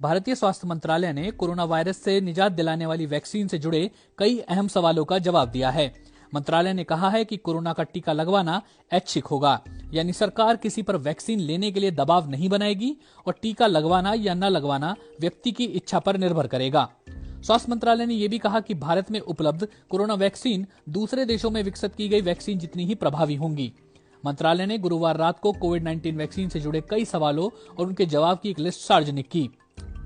भारतीय स्वास्थ्य मंत्रालय ने कोरोना वायरस से निजात दिलाने वाली वैक्सीन से जुड़े कई अहम सवालों का जवाब दिया है। मंत्रालय ने कहा है कि कोरोना का टीका लगवाना ऐच्छिक होगा, यानी सरकार किसी पर वैक्सीन लेने के लिए दबाव नहीं बनाएगी और टीका लगवाना या न लगवाना व्यक्ति की इच्छा पर निर्भर करेगा। स्वास्थ्य मंत्रालय ने यह भी कहा कि भारत में उपलब्ध कोरोना वैक्सीन दूसरे देशों में विकसित की गई वैक्सीन जितनी ही प्रभावी होंगी। मंत्रालय ने गुरुवार रात को कोविड-19 वैक्सीन से जुड़े कई सवालों और उनके जवाब की एक लिस्ट सार्वजनिक की।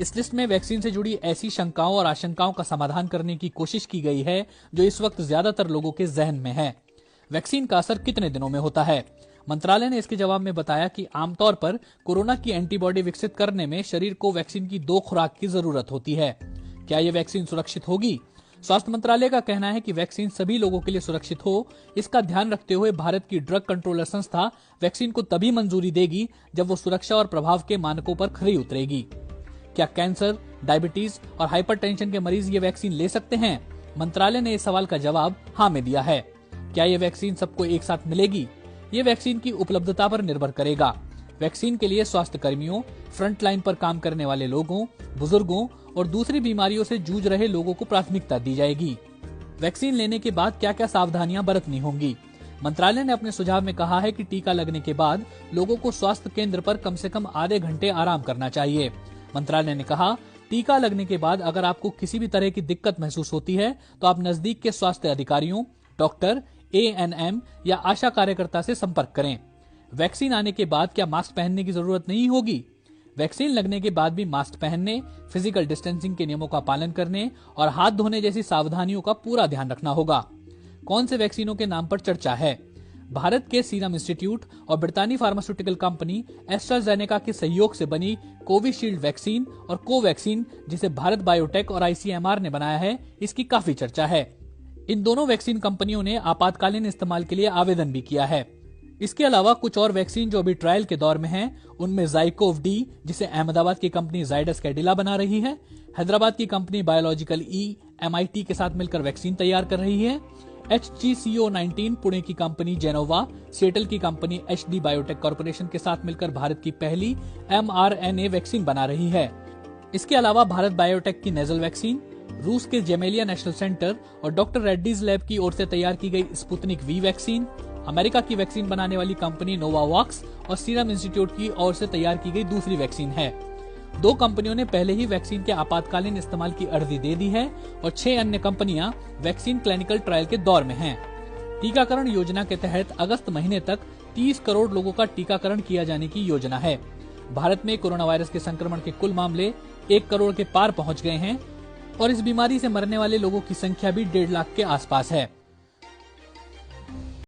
इस लिस्ट में वैक्सीन से जुड़ी ऐसी शंकाओं और आशंकाओं का समाधान करने की कोशिश की गई है जो इस वक्त ज्यादातर लोगों के जहन में है। वैक्सीन का असर कितने दिनों में होता है? मंत्रालय ने इसके जवाब में बताया कि आमतौर पर कोरोना की एंटीबॉडी विकसित करने में शरीर को वैक्सीन की 2 खुराक की जरूरत होती है। क्या यह वैक्सीन सुरक्षित होगी? स्वास्थ्य मंत्रालय का कहना है कि वैक्सीन सभी लोगों के लिए सुरक्षित हो, इसका ध्यान रखते हुए भारत की ड्रग कंट्रोलर संस्था वैक्सीन को तभी मंजूरी देगी जब वो सुरक्षा और प्रभाव के मानकों पर खरी उतरेगी। क्या कैंसर, डायबिटीज और हाइपरटेंशन के मरीज ये वैक्सीन ले सकते हैं? मंत्रालय ने इस सवाल का जवाब हाँ में दिया है। क्या ये वैक्सीन सबको एक साथ मिलेगी? ये वैक्सीन की उपलब्धता पर निर्भर करेगा। वैक्सीन के लिए स्वास्थ्य कर्मियों, फ्रंट लाइन पर काम करने वाले लोगों, बुजुर्गों और दूसरी बीमारियों से जूझ रहे लोगों को प्राथमिकता दी जाएगी। वैक्सीन लेने के बाद क्या क्या सावधानियां बरतनी होंगी? मंत्रालय ने अपने सुझाव में कहा है कि टीका लगने के बाद लोगों को स्वास्थ्य केंद्र पर कम से कम आधे घंटे आराम करना चाहिए। मंत्रालय ने कहा, टीका लगने के बाद अगर आपको किसी भी तरह की दिक्कत महसूस होती है तो आप नजदीक के स्वास्थ्य अधिकारियों, डॉक्टर, ANM या आशा कार्यकर्ता से संपर्क करें। वैक्सीन आने के बाद क्या मास्क पहनने की जरूरत नहीं होगी? वैक्सीन लगने के बाद भी मास्क पहनने, फिजिकल डिस्टेंसिंग के नियमों का पालन करने और हाथ धोने जैसी सावधानियों का पूरा ध्यान रखना होगा। कौन से वैक्सीनों के नाम पर चर्चा है? भारत के सीरम इंस्टीट्यूट और ब्रिटानी फार्मास्यूटिकल कंपनी एस्ट्राजेनेका के सहयोग से बनी कोविशील्ड वैक्सीन और कोवैक्सीन, जिसे भारत बायोटेक और ICMR ने बनाया है, इसकी काफी चर्चा है। इन दोनों वैक्सीन कंपनियों ने आपातकालीन इस्तेमाल के लिए आवेदन भी किया है। इसके अलावा कुछ और वैक्सीन जो अभी ट्रायल के दौर में हैं, उनमें ZyCoV-D, जिसे अहमदाबाद की कंपनी जाइडस कैडिला बना रही है, हैदराबाद की कंपनी बायोलॉजिकल E MIT के साथ मिलकर वैक्सीन तैयार कर रही है, HGCO19 पुणे की कंपनी जेनोवा, सिएटल की कंपनी HD बायोटेक कॉर्पोरेशन के साथ मिलकर भारत की पहली mRNA वैक्सीन बना रही है। इसके अलावा भारत बायोटेक की नेजल वैक्सीन, रूस के जेमेलिया नेशनल सेंटर और डॉक्टर रेड्डीज लैब की ओर से तैयार की गई स्पुतनिक V वैक्सीन, अमेरिका की वैक्सीन बनाने वाली कंपनी नोवावॉक्स और सीरम इंस्टीट्यूट की ओर से तैयार की गई दूसरी वैक्सीन है। 2 कंपनियों ने पहले ही वैक्सीन के आपातकालीन इस्तेमाल की अर्जी दे दी है और 6 अन्य कंपनियां वैक्सीन क्लिनिकल ट्रायल के दौर में हैं। टीकाकरण योजना के तहत अगस्त महीने तक 30 करोड़ लोगों का टीकाकरण किया जाने की योजना है। भारत में कोरोना वायरस के संक्रमण के कुल मामले 1 करोड़ के पार पहुंच गए हैं और इस बीमारी से मरने वाले लोगों की संख्या भी 1.5 लाख के आसपास है।